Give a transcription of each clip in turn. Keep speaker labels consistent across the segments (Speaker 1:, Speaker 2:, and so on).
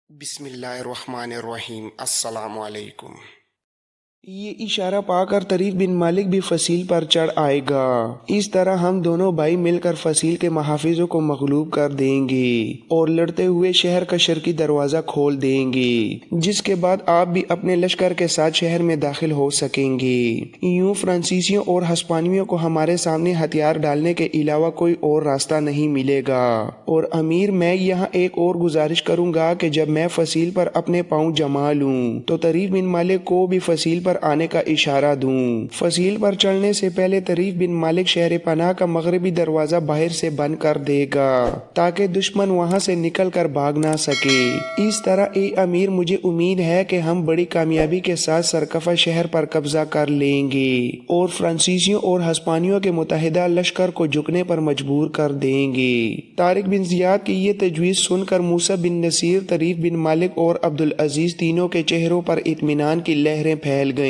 Speaker 1: بسم اللہ الرحمن الرحیم۔ السلام علیکم۔
Speaker 2: یہ اشارہ پا کر طریق بن مالک بھی فصیل پر چڑھ آئے گا۔ اس طرح ہم دونوں بھائی مل کر فصیل کے محافظوں کو مغلوب کر دیں گے اور لڑتے ہوئے شہر کا شرقی دروازہ کھول دیں گے، جس کے بعد آپ بھی اپنے لشکر کے ساتھ شہر میں داخل ہو سکیں گے۔ یوں فرانسیسیوں اور ہسپانویوں کو ہمارے سامنے ہتھیار ڈالنے کے علاوہ کوئی اور راستہ نہیں ملے گا۔ اور امیر، میں یہاں ایک اور گزارش کروں گا کہ جب میں فصیل پر اپنے پاؤں جما لوں تو طریق بن مالک کو بھی فصیل پر آنے کا اشارہ دوں۔ فصیل پر چڑھنے سے پہلے طریق بن مالک شہر پناہ کا مغربی دروازہ باہر سے بند کر دے گا تاکہ دشمن وہاں سے نکل کر بھاگ نہ سکے۔ اس طرح اے امیر، مجھے امید ہے کہ ہم بڑی کامیابی کے ساتھ سرکفہ شہر پر قبضہ کر لیں گے اور فرانسیسیوں اور ہسپانیوں کے متحدہ لشکر کو جھکنے پر مجبور کر دیں گے۔ طارق بن زیاد کی یہ تجویز سن کر موسیٰ بن نصیر، طریق بن مالک اور عبدالعزیز تینوں کے چہروں پر اطمینان کی لہریں پھیل گئیں۔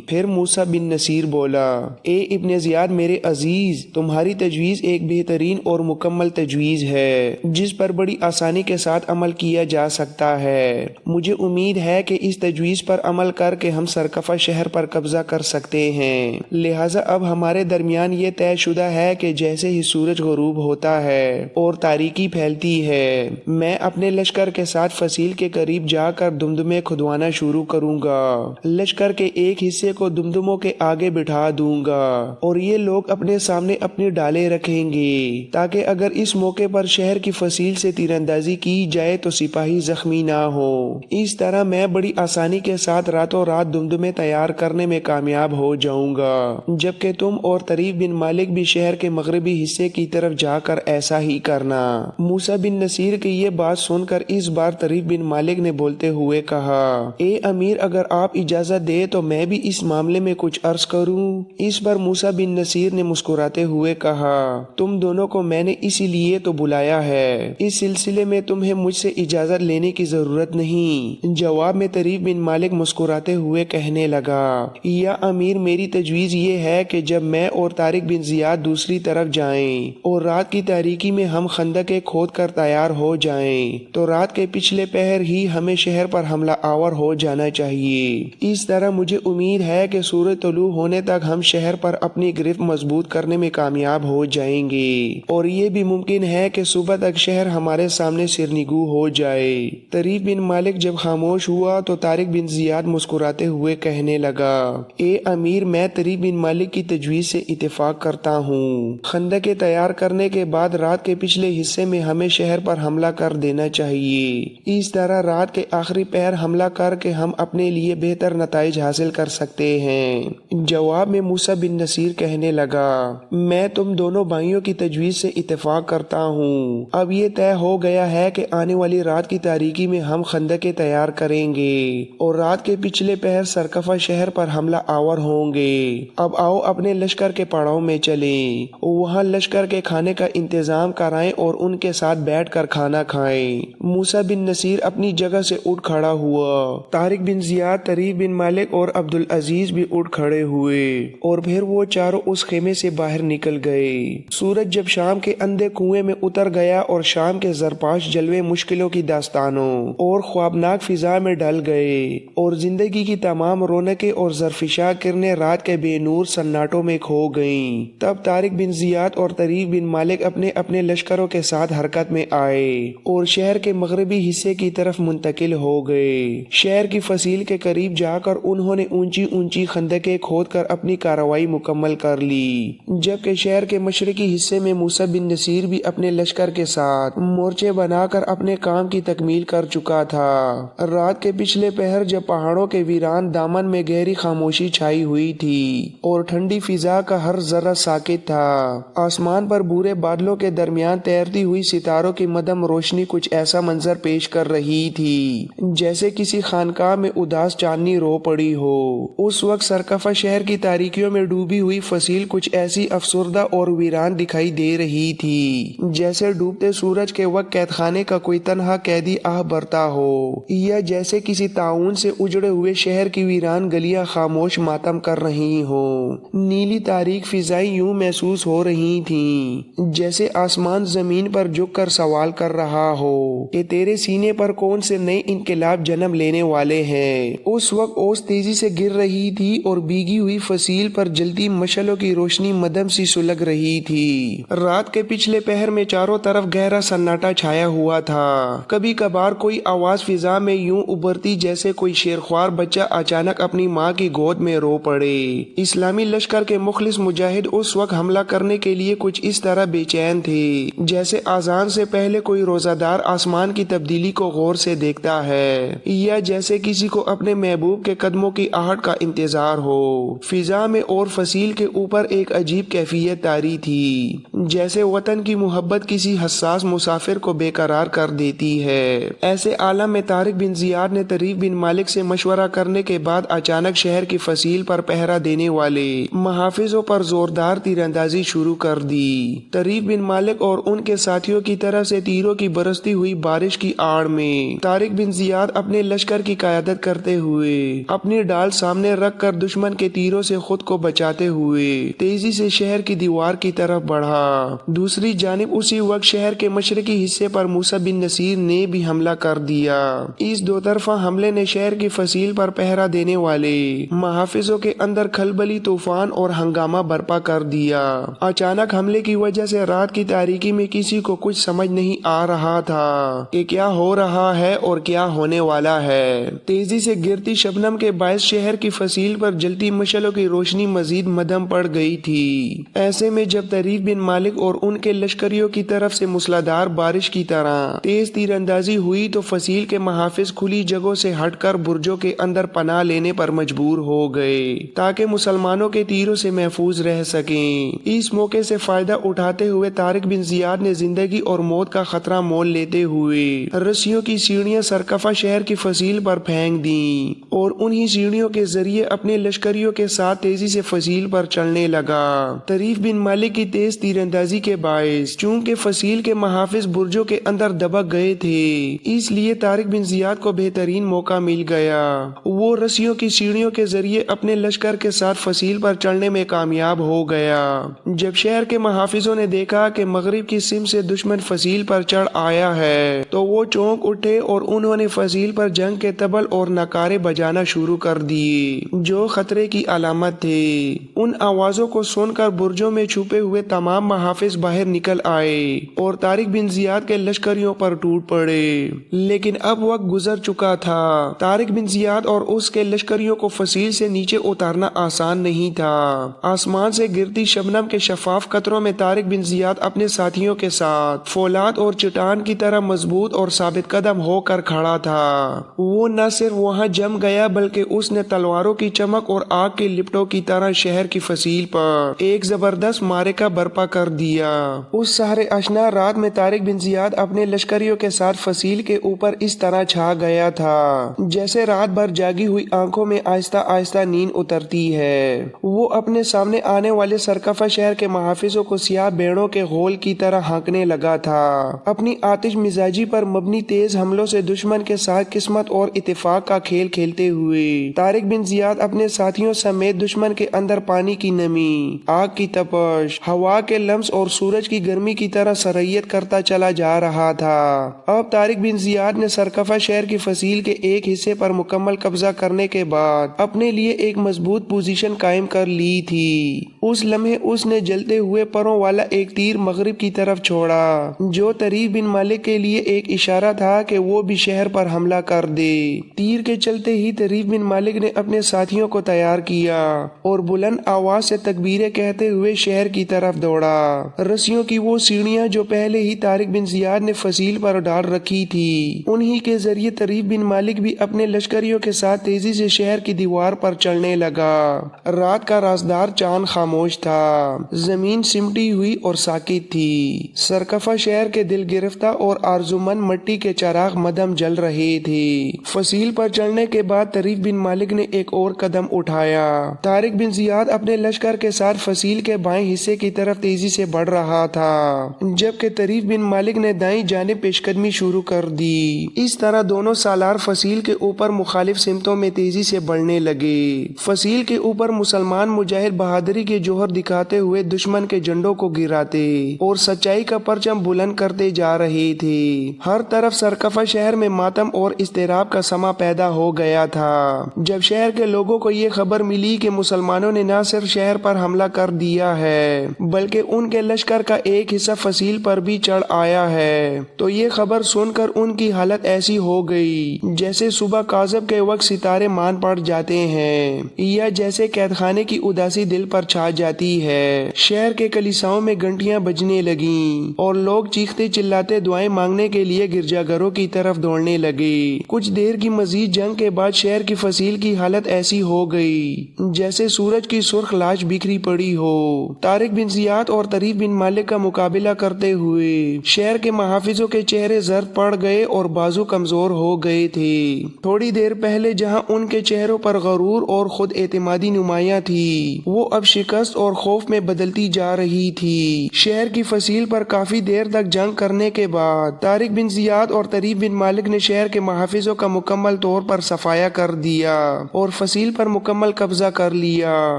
Speaker 2: پھر موسیٰ بن نصیر بولا، اے ابن زیاد میرے عزیز، تمہاری تجویز ایک بہترین اور مکمل تجویز ہے جس پر بڑی آسانی کے ساتھ عمل کیا جا سکتا ہے۔ مجھے امید ہے کہ اس تجویز پر عمل کر کے ہم سرکفہ شہر پر قبضہ کر سکتے ہیں، لہٰذا اب ہمارے درمیان یہ طے شدہ ہے کہ جیسے ہی سورج غروب ہوتا ہے اور تاریکی پھیلتی ہے، میں اپنے لشکر کے ساتھ فصیل کے قریب جا کر دمدمے کھدوانا شروع کروں گا۔ لشکر کے ایک حصے کو دمدموں کے آگے بٹھا دوں گا اور یہ لوگ اپنے سامنے اپنی ڈالیں رکھیں گے تاکہ اگر اس موقع پر شہر کی فصیل سے تیر اندازی کی جائے تو سپاہی زخمی نہ ہو۔ اس طرح میں بڑی آسانی کے ساتھ راتوں رات دمدمے تیار کرنے میں کامیاب ہو جاؤں گا، جبکہ تم اور طریق بن مالک بھی شہر کے مغربی حصے کی طرف جا کر ایسا ہی کرنا۔ موسیٰ بن نصیر کی یہ بات سن کر اس بار طریق بن مالک نے بولتے ہوئے کہا، اے امیر، اگر آپ اجازت دے تو میں بھی اس معاملے میں کچھ عرض کروں۔ اس پر موسیٰ بن نصیر نے مسکراتے ہوئے کہا، تم دونوں کو میں نے اسی لیے تو بلایا ہے، اس سلسلے میں تمہیں مجھ سے اجازت لینے کی ضرورت نہیں۔ جواب میں طریق بن مالک مسکراتے ہوئے کہنے لگا، یا امیر، میری تجویز یہ ہے کہ جب میں اور طارق بن زیاد دوسری طرف جائیں اور رات کی تاریکی میں ہم خندقیں کھود کر تیار ہو جائیں تو رات کے پچھلے پہر ہی ہمیں شہر پر حملہ آور ہو جانا چاہیے۔ اس طرح مجھے امید ہے کہ سورج طلوع ہونے تک ہم شہر پر اپنی گرفت مضبوط کرنے میں کامیاب ہو جائیں گے، اور یہ بھی ممکن ہے کہ صبح تک شہر ہمارے سامنے سرنگو ہو جائے۔ طریق بن مالک جب خاموش ہوا تو طارق بن زیاد مسکراتے ہوئے کہنے لگا، اے امیر، میں طریق بن مالک کی تجویز سے اتفاق کرتا ہوں۔ خندقیں تیار کرنے کے بعد رات کے پچھلے حصے میں ہمیں شہر پر حملہ کر دینا چاہیے۔ اس طرح رات کے آخری پہر حملہ کر کے ہم اپنے لیے بہتر نتائج حاصل کر سکتے ہیں۔ جواب میں موسیٰ بن نصیر کہنے لگا، میں تم دونوں بھائیوں کی تجویز سے اتفاق کرتا ہوں۔ اب یہ طے ہو گیا ہے کہ آنے والی رات کی تاریکی میں ہم خندقیں تیار کریں گے اور رات کے پچھلے پہر سرکفہ شہر پر حملہ آور ہوں گے۔ اب آؤ اپنے لشکر کے پڑاؤ میں چلیں، وہاں لشکر کے کھانے کا انتظام کرائیں اور ان کے ساتھ بیٹھ کر کھانا کھائیں۔ موسیٰ بن نصیر اپنی جگہ سے اٹھ کھڑا ہوا۔ طارق بن زیاد، طریق بن مالک اور عبدالعزیز بھی اٹھ کھڑے ہوئے اور پھر وہ چاروں اس خیمے سے باہر نکل گئے۔ سورج جب شام کے اندھے کنویں میں اتر گیا اور شام کے زرپاش جلوے مشکلوں کی داستانوں اور خوابناک فضا میں ڈل گئے اور زندگی کی تمام رونقیں اور زرفشاں کرنیں رات کے بے نور سناٹوں میں کھو گئیں، تب طارق بن زیاد اور طریق بن مالک اپنے اپنے لشکروں کے ساتھ حرکت میں آئے اور شہر کے مغربی حصے کی طرف منتقل ہو گئے۔ شہر کی فصیل کے قریب جا کر انہوں نے اونچی اونچی خندقیں کھود کر اپنی کارروائی مکمل کر لی، جبکہ شہر کے مشرقی حصے میں موسیٰ بن نصیر بھی اپنے لشکر کے ساتھ مورچے بنا کر اپنے کام کی تکمیل کر چکا تھا۔ رات کے پچھلے پہر جب پہاڑوں کے ویران دامن میں گہری خاموشی چھائی ہوئی تھی اور ٹھنڈی فضا کا ہر ذرہ ساکت تھا، آسمان پر بھورے بادلوں کے درمیان تیرتی ہوئی ستاروں کی مدھم روشنی کچھ ایسا منظر پیش کر رہی تھی جیسے کسی خانقاہ میں اداس چاندنی رو پڑی ہو۔ اس وقت سرکفہ شہر کی تاریکیوں میں ڈوبی ہوئی فصیل کچھ ایسی افسردہ اور ویران دکھائی دے رہی تھی جیسے ڈوبتے سورج کے وقت قید خانے کا کوئی تنہا قیدی آہ برتا ہو، یا جیسے کسی طاعون سے اجڑے ہوئے شہر کی ویران گلیاں خاموش ماتم کر رہی ہوں۔ نیلی تاریک فضائیں یوں محسوس ہو رہی تھیں جیسے آسمان زمین پر جھک کر سوال کر رہا ہو کہ تیرے سینے پر کون سے نئے انقلاب جنم لینے والے ہیں۔ اس وقت اوس تیزی سے گر رہی تھی اور بھیگی ہوئی فصیل پر جلتی مشعلوں کی روشنی مدھم سی سلگ رہی تھی۔ رات کے پچھلے پہر میں چاروں طرف گہرا سناٹا چھایا ہوا تھا۔ کبھی کبھار کوئی آواز فضا میں یوں ابھرتی جیسے کوئی شیرخوار بچہ اچانک اپنی ماں کی گود میں رو پڑے۔ اسلامی لشکر کے مخلص مجاہد اس وقت حملہ کرنے کے لیے کچھ اس طرح بے چین تھے جیسے اذان سے پہلے کوئی روزہ دار آسمان کی تبدیلی کو غور سے دیکھتا ہے، یا جیسے کسی کو اپنے محبوب کے قدموں کی آہٹ کا انتظار ہو۔ فضا میں اور فصیل کے اوپر ایک عجیب کیفیت طاری تھی، جیسے وطن کی محبت کسی حساس مسافر کو بے قرار کر دیتی ہے۔ ایسے عالم میں طارق بن زیاد نے طریف بن مالک سے مشورہ کرنے کے بعد اچانک شہر کی فصیل پر پہرا دینے والے محافظوں پر زوردار تیر اندازی شروع کر دی۔ طریف بن مالک اور ان کے ساتھیوں کی طرف سے تیروں کی برستی ہوئی بارش کی آڑ میں طارق بن زیاد اپنے لشکر کی قیادت کرتے ہوئے اپنی ڈال سامنے رکھ کر دشمن کے تیروں سے خود کو بچاتے ہوئے تیزی سے شہر کی دیوار کی طرف بڑھا۔ دوسری جانب اسی وقت شہر کے مشرقی حصے پر موسیٰ بن نصیر نے بھی حملہ کر دیا۔ اس دو طرفہ حملے نے شہر کی فصیل پر پہرا دینے والے محافظوں کے اندر کھلبلی، طوفان اور ہنگامہ برپا کر دیا۔ اچانک حملے کی وجہ سے رات کی تاریکی میں کسی کو کچھ سمجھ نہیں آ رہا تھا کہ کیا ہو رہا ہے اور کیا ہونے والا ہے۔ تیزی سے گرتی شبنم کے باعث شہر کی فصیل پر جلتی مشعلوں کی روشنی مزید مدھم پڑ گئی تھی۔ ایسے میں جب طریف بن مالک اور ان کے لشکریوں کی طرف سے موسلادھار بارش کی طرح تیز تیر اندازی ہوئی تو فصیل کے محافظ کھلی جگہوں سے ہٹ کر برجوں کے اندر پناہ لینے پر مجبور ہو گئے تاکہ مسلمانوں کے تیروں سے محفوظ رہ سکیں۔ اس موقع سے فائدہ اٹھاتے ہوئے طارق بن زیاد نے زندگی اور موت کا خطرہ مول لیتے ہوئے رسیوں کی سیڑھیاں سرکفہ شہر کی فصیل پر پھینک دیں اور انہی سیڑھیوں کے ذریعے اپنے لشکریوں کے ساتھ تیزی سے فصیل پر چڑھنے لگا۔ طریف بن مالک کی تیز تیر اندازی کے باعث چونکہ فصیل کے محافظ برجوں کے اندر دبک گئے تھے، اس لیے طارق بن زیاد کو بہترین موقع مل گیا۔ وہ رسیوں کی سیڑھیوں کے ذریعے اپنے لشکر کے ساتھ فصیل پر چڑھنے میں کامیاب ہو گیا۔ جب شہر کے محافظوں نے دیکھا کہ مغرب کی سمت سے دشمن فصیل پر چڑھ آیا ہے تو وہ چونک اٹھے اور انہوں نے فصیل پر جنگ کے طبل اور نعرے بجانا شروع کر دیے جو خطرے کی علامت تھے۔ ان آوازوں کو سن کر برجوں میں چھپے ہوئے تمام محافظ باہر نکل آئے اور طارق بن زیاد کے لشکریوں پر ٹوٹ پڑے، لیکن اب وقت گزر چکا تھا۔ طارق بن زیاد اور اس کے لشکریوں کو فصیل سے نیچے اتارنا آسان نہیں تھا۔ آسمان سے گرتی شبنم کے شفاف قطروں میں طارق بن زیاد اپنے ساتھیوں کے ساتھ فولاد اور چٹان کی طرح مضبوط اور ثابت قدم ہو کر کھڑا تھا۔ وہ نہ صرف وہاں جم گیا بلکہ اس نے تلواروں کی چمک اور آگ کی لپٹوں کی طرح شہر کی فصیل پر ایک زبردست معرکہ برپا کر دیا۔ اس سحر اشنا رات میں طارق بن زیاد اپنے لشکریوں کے ساتھ فصیل کے اوپر اس طرح چھا گیا تھا جیسے رات بھر جاگی ہوئی آنکھوں میں آہستہ آہستہ نیند اترتی ہے۔ وہ اپنے سامنے آنے والے سرکفہ شہر کے محافظوں کو سیاہ بیڑوں کے غول کی طرح ہانکنے لگا تھا۔ اپنی آتش مزاجی پر مبنی تیز حملوں سے دشمن کے ساتھ قسمت اور اتفاق کا کھیل کھیلتے ہوئے طارق بن زیاد اپنے ساتھیوں سمیت دشمن کے اندر پانی کی نمی، آگ کی تپش، ہوا کے لمس اور سورج کی گرمی کی طرح سرعیت کرتا چلا جا رہا تھا۔ اب طارق بن زیاد نے سرکفہ شہر کی فصیل کے ایک حصے پر مکمل قبضہ کرنے کے بعد اپنے لیے ایک مضبوط پوزیشن قائم کر لی تھی۔ اس لمحے اس نے جلتے ہوئے پروں والا ایک تیر مغرب کی طرف چھوڑا جو طریف بن مالک کے لیے ایک اشارہ تھا کہ وہ بھی شہر پر حملہ کر دے۔ تیر کے چلتے ہی طریف بن مالک نے اپنے ساتھیوں کو تیار کیا اور بلند آواز سے تکبیریں کہتے ہوئے شہر کی طرف دوڑا۔ رسیوں کی وہ سیڑھیاں جو پہلے ہی طارق بن زیاد نے فصیل پر ڈال رکھی تھی، انہی کے ذریعے طریف بن مالک بھی اپنے لشکریوں کے ساتھ تیزی سے شہر کی دیوار پر چڑھنے لگا۔ رات کا رازدار چاند خاموش تھا، زمین سمٹی ہوئی اور ساکت تھی۔ سرکفہ شہر کے دل گرفتہ اور آرزومند مٹی کے چراغ مدھم جل رہے تھے۔ فصیل پر چڑھنے کے بعد طریف بن مالک نے ایک اور قدم اٹھایا۔ طارق بن زیاد اپنے لشکر کے ساتھ فصیل کے بائیں حصے کی طرف تیزی سے بڑھ رہا تھا، جبکہ طریف بن مالک نے دائیں جانب پیش قدمی شروع کر دی۔ اس طرح دونوں سالار فصیل کے اوپر مخالف سمتوں میں تیزی سے بڑھنے لگے۔ فصیل کے اوپر مسلمان مجاہد بہادری کے جوہر دکھاتے ہوئے دشمن کے جھنڈوں کو گراتے اور سچائی کا پرچم بلند کرتے جا رہے تھے۔ ہر طرف سرکفہ شہر میں ماتم اور اضطراب کا سما پیدا ہو گیا تھا۔ جب شہر کے لوگوں کو یہ خبر ملی کہ مسلمانوں نے نہ صرف شہر پر حملہ کر دیا ہے بلکہ ان کے لشکر کا ایک حصہ فصیل پر بھی چڑھ آیا ہے، تو یہ خبر سن کر ان کی حالت ایسی ہو گئی جیسے صبح کاذب کے وقت ستارے مان پڑ جاتے ہیں، یا جیسے قید خانے کی اداسی دل پر چھا جاتی ہے۔ شہر کے کلیساؤں میں گھنٹیاں بجنے لگیں اور لوگ چیختے چلاتے دعائیں مانگنے کے لیے گرجا گھروں کی طرف دوڑنے لگے۔ کچھ دیر کی مزید جنگ کے بعد شہر کی فصیل کی حالت ایسی ہو گئی جیسے سورج کی سرخ لاش بکھری پڑی ہو۔ طارق بن زیاد اور طریف بن مالک کا مقابلہ کرتے ہوئے شہر کے محافظوں کے چہرے زرد پڑ گئے اور بازو کمزور ہو گئے تھے۔ تھوڑی دیر پہلے جہاں ان کے چہروں پر غرور اور خود اعتمادی نمایاں تھی، وہ اب شکست اور خوف میں بدلتی جا رہی تھی۔ شہر کی فصیل پر کافی دیر تک جنگ کرنے کے بعد طارق بن زیاد اور طریف بن مالک نے شہر کے محافظوں کا مکمل طور پر صفایا کر دیا اور فصیل پر مکمل قبضہ کر لیا۔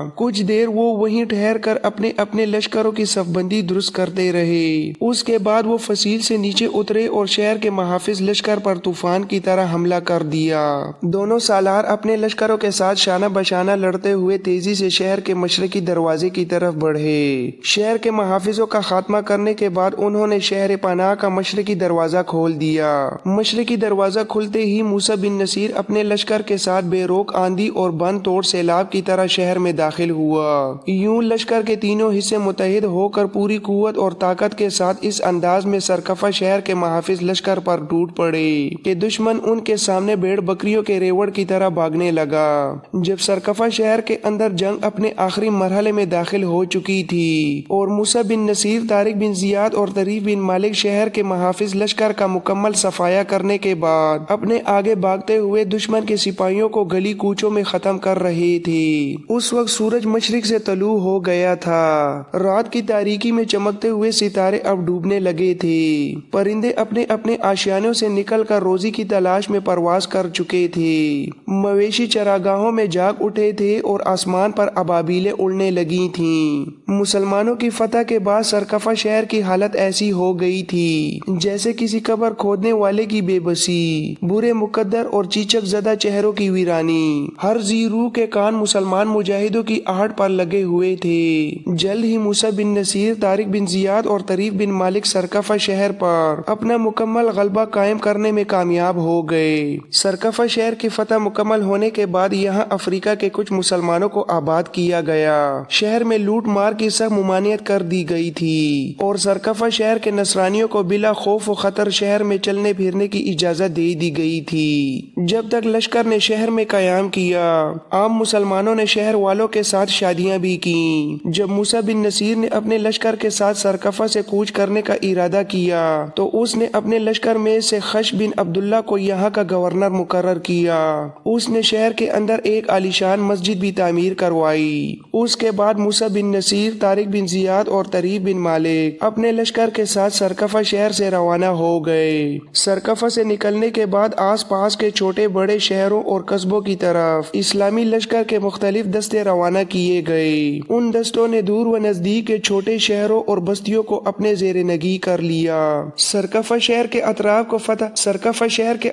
Speaker 2: کچھ دیر وہ وہیں ٹھہر کر اپنے اپنے لشکروں کی صف بندی درست کرتے رہے۔ اس کے بعد وہ فصیل سے نیچے اترے اور شہر کے محافظ لشکر پر طوفان کی طرح حملہ کر دیا۔ دونوں سالار اپنے لشکروں کے ساتھ شانہ بشانہ لڑتے ہوئے تیزی سے شہر کے مشرقی دروازے کی طرف بڑھے۔ شہر کے محافظوں کا خاتمہ کرنے کے بعد انہوں نے شہر پناہ کا مشرقی دروازہ کھول دیا۔ مشرقی دروازہ کھلتے ہی موسیٰ بن نصیر اپنے لشکر کے ساتھ بے روک آندھی اور بند توڑ سیلاب کی طرح شہر میں داخل ہوا۔ یوں لشکر کے تینوں حصے متحد ہو کر پوری قوت اور طاقت کے ساتھ اس انداز میں سرکفہ شہر کے محافظ لشکر پر ٹوٹ پڑے کہ دشمن ان کے سامنے بھیڑ بکریوں کے ریوڑ کی طرح بھاگنے لگا۔ جب سرکفہ شہر کے اندر جنگ اپنے آخری مرحلے میں داخل ہو چکی تھی اور موسیٰ بن نصیر، طارق بن زیاد اور طریف بن مالک شہر کے محافظ لشکر کا مکمل صفایا کرنے کے بعد اپنے آگے بھاگتے ہوئے دشمن کے سپاہیوں کو گلی کوچوں میں ختم کر رہے تھے، اس وقت سورج مشرق سے طلوع ہو گیا تھا۔ رات کی تاریکی میں چمکتے ہوئے ستارے اب ڈوبنے لگے تھے۔ پرندے اپنے اپنے آشیانوں سے نکل کر روزی کی تلاش میں پرواز کر چکے تھے۔ مویشی چراگاہوں میں جاگ اٹھے تھے اور آسمان پر ابابیلیں اڑنے لگی تھیں۔ مسلمانوں کی فتح کے بعد سرکفہ شہر کی حالت ایسی ہو گئی تھی جیسے کسی قبر کھودنے والے کی بے بسی، برے مقدر اور چیچک زدہ چہروں کی ویرانی۔ ہر ذی روح کے کان مسلمان مجاہدوں کی آہٹ پر لگے ہوئے تھے۔ جلد ہی موسیٰ بن نصیر، طارق بن زیاد اور طریف بن مالک سرکفہ شہر پر اپنا مکمل غلبہ قائم کرنے میں کامیاب ہو گئے۔ سرکفہ شہر کی فتح مکمل ہونے کے بعد یہاں افریقہ کے کچھ مسلمانوں کو آباد کیا گیا۔ شہر میں لوٹ مار کی سخت ممانعت کر دی گئی تھی اور سرکفہ شہر کے نصرانیوں کو بلا خوف و خطر شہر میں چلنے پھرنے کی اجازت دے دی گئی تھی۔ جب تک لشکر نے شہر میں قیام کیا، عام مسلمانوں نے شہر والوں کے ساتھ شادیاں بھی کیں۔ جب موسیٰ بن نصیر نے اپنے لشکر کے ساتھ سرکفہ سے کوچ کرنے کا ارادہ کیا تو اس نے اپنے لشکر میں سے خش بن عبداللہ کو یہاں کا گورنر مقرر کیا۔ اس نے شہر کے اندر ایک عالیشان مسجد بھی تعمیر کروائی۔ اس کے بعد موسیٰ بن نصیر، طارق بن زیاد اور طریف بن مالک اپنے لشکر کے ساتھ سرکفہ شہر سے روانہ ہو گئے۔ سرکفہ سے نکلنے کے بعد آس پاس کے چھوٹے بڑے شہروں اور قصبوں کی طرف اسلامی لشکر کے مختلف دستے روانہ کیے گئے۔ ان دستوں نے دور و نزدیک کے چھوٹے شہروں اور بستیوں کو اپنے زیر نگی کر لیا۔ سرکفہ شہر کے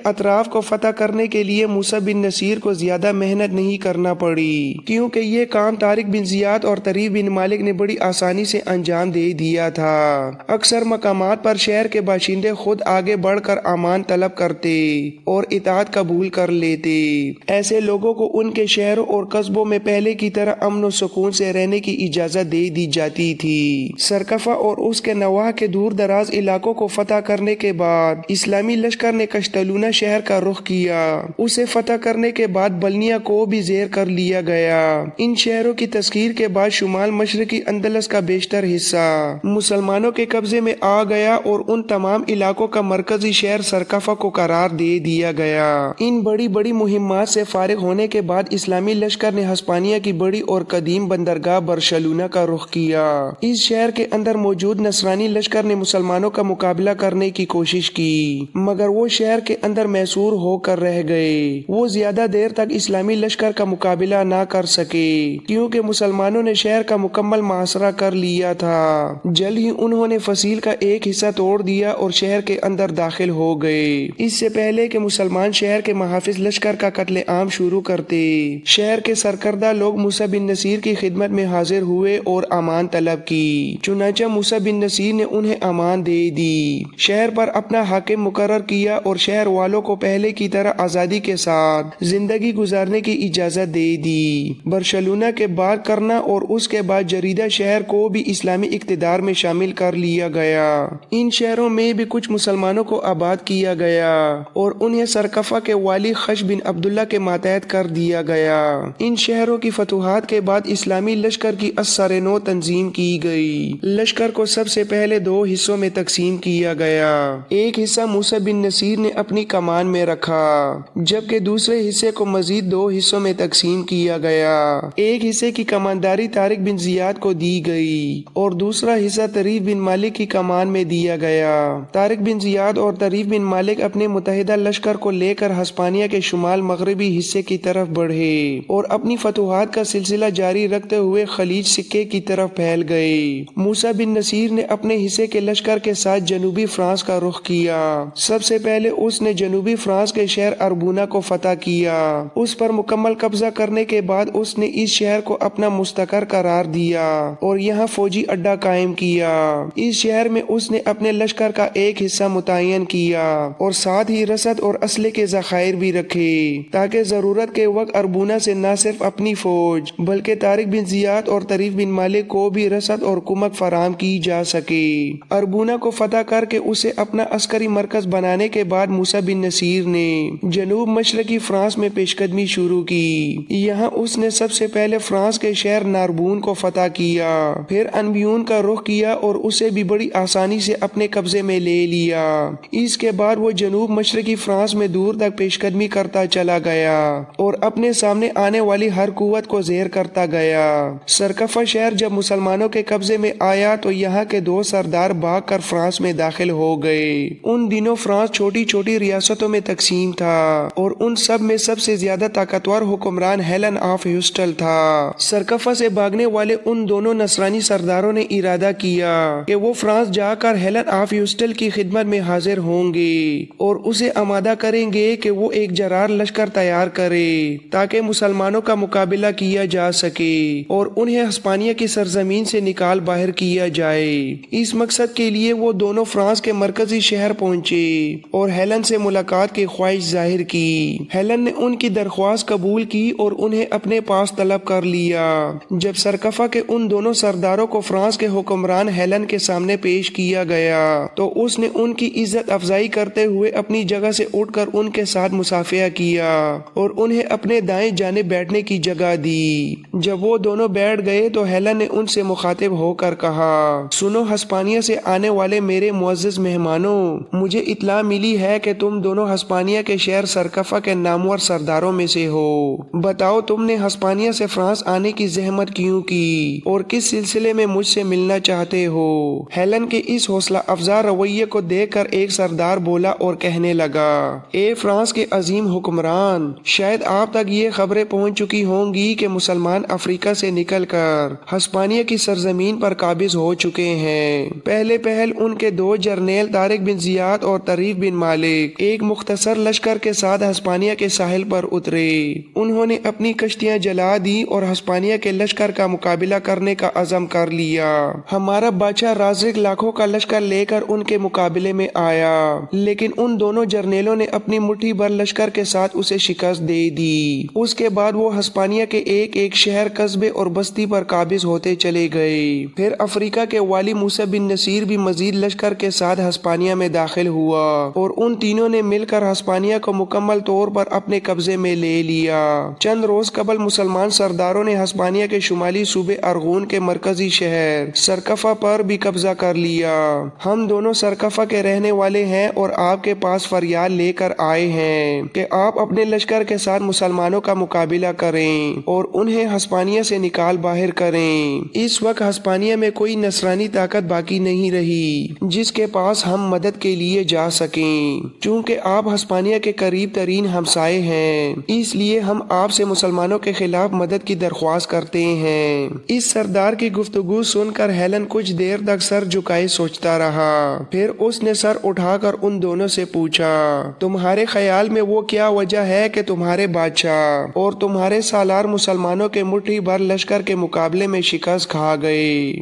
Speaker 2: اطراف کو فتح کرنے کے لیے موسیٰ بن نصیر کو زیادہ محنت نہیں کرنا پڑی، کیونکہ یہ کام طارق بن زیاد اور طریف بن مالک نے بڑی آسانی سے انجام دے دیا تھا۔ اکثر مقامات پر شہر کے باشندے خود آگے بڑھ کر امان طلب کرتے اور اطاعت قبول کر لیتے۔ ایسے لوگوں کو ان کے شہروں اور قصبوں میں پہلے کی طرح امن و سکون سے رہنے کی اجازت دے دی جاتی تھی۔ سرکفہ اور اس کے نواح کے دور دراز علاقوں کو فتح کرنے کے بعد اسلامی لشکر نے کشتلونہ شہر کا رخ کیا۔ اسے فتح کرنے کے بعد بلنیا کو بھی زیر کر لیا گیا۔ ان شہروں کی تسخیر کے بعد شمال مشرقی اندلس کا بیشتر حصہ مسلمانوں کے قبضے میں آ گیا اور ان تمام علاقوں کا مرکزی شہر سرکفہ کو قرار دے دیا گیا۔ ان بڑی بڑی مہمات سے فارغ ہونے کے بعد اسلامی لشکر نے ہسپانیہ کی بڑی اور قدیم بندرگاہ برشلونہ کا رخ کیا۔ اس شہر کے اندر موجود نصرانی لشکر نے مسلمانوں کا مقابلہ کرنے کی کوشش کی، مگر وہ شہر کے اندر محصور ہو کر رہ گئے۔ وہ زیادہ دیر تک اسلامی لشکر کا مقابلہ نہ کر سکے کیونکہ مسلمانوں نے شہر کا مکمل محاصرہ کر لیا تھا۔ جلد ہی انہوں نے فصیل کا ایک حصہ توڑ دیا اور شہر کے اندر داخل ہو گئے۔ اس سے پہلے کہ مسلمان شہر کے محافظ لشکر کا قتل عام شروع کرتے، شہر کے سرکردہ لوگ موسیٰ بن نصیر کی خدمت میں حاضر ہوئے اور امان طلب کی۔ چنانچہ موسیٰ بن نصیر نے انہیں امان دے دی، شہر پر اپنا حاکم مقرر کیا اور شہر والوں کو پہلے کی طرح آزادی کے ساتھ زندگی گزارنے کی اجازت دے دی۔ برشلونہ کے بعد کرنا اور اس کے بعد جریدہ شہر کو بھی اسلامی اقتدار میں شامل کر لیا گیا۔ ان شہروں میں بھی کچھ مسلمانوں کو آباد کیا گیا اور انہیں سرکفہ کے والی خش بن عبداللہ کے ماتحت کر دیا گیا۔ ان شہروں کی فتوحات کے بعد اسلامی لشکر کی اثر نو تنظیم کی گئی۔ لشکر کو سب سے پہلے دو حصوں میں تقسیم کیا گیا۔ ایک حصہ موسیٰ بن نصیر نے اپنی کمان میں رکھا، جبکہ دوسرے حصے کو مزید دو حصوں میں تقسیم کیا گیا۔ ایک حصے کی کمانداری طارق بن زیاد کو دی گئی اور دوسرا حصہ طریف بن مالک کی کمان میں دیا گیا۔ طارق بن زیاد اور طریف بن مالک اپنے متحدہ لشکر کو لے کر ہسپانیہ کے شمال مغربی حصے کی طرف بڑھے اور اپنی فتوحات کا سلسلہ جاری رکھتے ہوئے خلیج سکے کی طرف پھیل گئے۔ موسیٰ بن نصیر نے اپنے حصے کے لشکر کے ساتھ جنوبی فرانس کا رخ کیا۔ سب سے پہلے اس نے جنوبی فرانس کے شہر اربونا کو فتح کیا۔ اس پر مکمل قبضہ کرنے کے بعد اس نے اس شہر کو اپنا مستقر قرار دیا اور یہاں فوجی اڈا قائم کیا۔ اس شہر میں اس نے اپنے لشکر کا ایک حصہ متعین کیا اور ساتھ ہی رسد اور اسلحے کے ذخائر بھی رکھے تاکہ ضرورت کے وقت اربونا سے نہ صرف اپنی فوج بلکہ طارق بن زیاد اور طریف بن مالک کو بھی رسد اور کمک فراہم کی جا سکے۔ اربونا کو فتح کر کے اسے اپنا عسکری مرکز بنانے کے بعد موسیٰ بن نصیر نے جنوب مشرقی فرانس میں پیش قدمی شروع کی۔ یہاں اس نے سب سے پہلے فرانس کے شہر ناربون کو فتح کیا، پھر انبیون کا رخ کیا اور اسے بھی بڑی آسانی سے اپنے قبضے میں لے لیا۔ اس کے بعد وہ جنوب مشرقی فرانس میں دور تک پیش قدمی کرتا چلا گیا اور اپنے سامنے آنے والی ہر قوت کو زیر کرتا گیا۔ سرکفہ شہر جب مسلمانوں کے قبضے میں آیا تو یہاں کے دو سردار بھاگ کر فرانس میں داخل ہو گئے۔ ان دنوں فرانس چھوٹی چھوٹی ریاستوں میں تقسیم تھا اور ان سب میں سب سے زیادہ طاقتور حکمران ہیلن آف ہیوسٹل تھا۔ سرکفہ سے بھاگنے والے ان دونوں نصرانی سرداروں نے ارادہ کیا کہ وہ فرانس جا کر ہیلن آف ہیوسٹل کی خدمت میں حاضر ہوں گے اور اسے آمادہ کریں گے کہ وہ ایک جرار لشکر تیار کرے تاکہ مسلمانوں کا مقابلہ کیا جا سکے اور انہیں ہسپانیہ کی سرزمین سے نکال باہر کیا جائے۔ اس مقصد کے لیے وہ دونوں فرانس کے مرکزی شہر پہنچے اور ہیلن سے ملاقات کی خواہش ظاہر کی۔ ہیلن نے ان کی درخواست قبول کی اور انہیں اپنے پاس طلب کر لیا۔ جب سرکفہ کے ان دونوں سرداروں کو فرانس کے حکمران ہیلن کے سامنے پیش کیا گیا تو اس نے ان کی عزت افزائی کرتے ہوئے اپنی جگہ سے اٹھ کر ان کے ساتھ مصافحہ کیا اور انہیں اپنے دائیں جانب بیٹھنے کی جگہ دی۔ جب وہ دونوں بیٹھ گئے تو ہیلن نے ان سے مخاطب ہو کر کہا، سنو ہسپانیہ سے آنے والے میرے معزز مہمانوں، مجھے اطلاع ملی ہے کہ تم دونوں ہسپانیہ کے شہر سرکفہ کے نامور سرداروں میں سے ہو۔ بتاؤ تم نے ہسپانیہ سے فرانس آنے کی زحمت کیوں کی اور کس سلسلے میں مجھ سے ملنا چاہتے ہو؟ ہیلن کے اس حوصلہ افزا رویے کو دیکھ کر ایک سردار بولا اور کہنے لگا، اے فرانس کے عظیم حکمران، شاید آپ تک یہ خبریں پہنچ چکی ہوں گی کہ مسلمان افریقہ سے نکل کر ہسپانیہ کی سرزمین پر قابض ہو چکے ہیں۔ پہلے پہل ان کے دو جرنیل طارق بن زیاد اور طریف بن مالک ایک مختصر لشکر کے ساتھ ہسپانیہ کے ساحل پر اترے۔ انہوں نے اپنی کشتیاں جلا دی اور ہسپانیہ کے لشکر کا مقابلہ کرنے کا عزم کر لیا۔ ہمارا بادشاہ رازق لاکھوں کا لشکر لے کر ان کے مقابلے میں آیا، لیکن ان دونوں جرنیلوں نے اپنی مٹھی بھر لشکر کے ساتھ اسے شکست دے دی۔ اس کے بعد وہ ہسپانیہ کے ایک ایک شہر، قصبے اور بستی پر قابض ہوتے چلے گئے۔ پھر افریقہ کے والی موسیٰ بن نصیر بھی مزید لشکر کے ساتھ ہسپانیہ میں داخل ہوا اور ان تینوں نے مل کر ہسپانیہ کو مکمل طور پر اپنے قبضے میں لے لیا۔ چند روز قبل مسلمان سرداروں نے ہسپانیہ کے شمالی صوبے ارغون کے مرکزی شہر سرکفہ پر بھی قبضہ کر لیا۔ ہم دونوں سرکفہ کے رہنے والے ہیں اور آپ کے پاس فریاد لے کر آئے ہیں کہ آپ اپنے لشکر کے ساتھ مسلمانوں کا مقابلہ کریں اور انہیں ہسپانیہ سے نکال باہر کریں۔ اس وقت ہسپانیہ میں کوئی نصرانی طاقت باقی نہیں رہی جس کے پاس ہم مدد کے لیے جا سکیں۔ چونکہ آپ ہسپانیہ کے قریب ترین ہمسائے ہیں، اس لیے ہم آپ سے مسلمانوں کے خلاف مدد کی درخواست کرتے ہیں۔ اس سردار کی گفتگو سن کر ہیلن کچھ دیر تک سر جھکائے سوچتا رہا، پھر اس نے سر اٹھا کر ان دونوں سے پوچھا، تمہارے خیال میں وہ کیا وجہ ہے کہ تمہارے بادشاہ اور تمہارے سالار مسلمانوں کے مٹھی بھر لشکر کے مقابلے میں شکست کھا گئے؟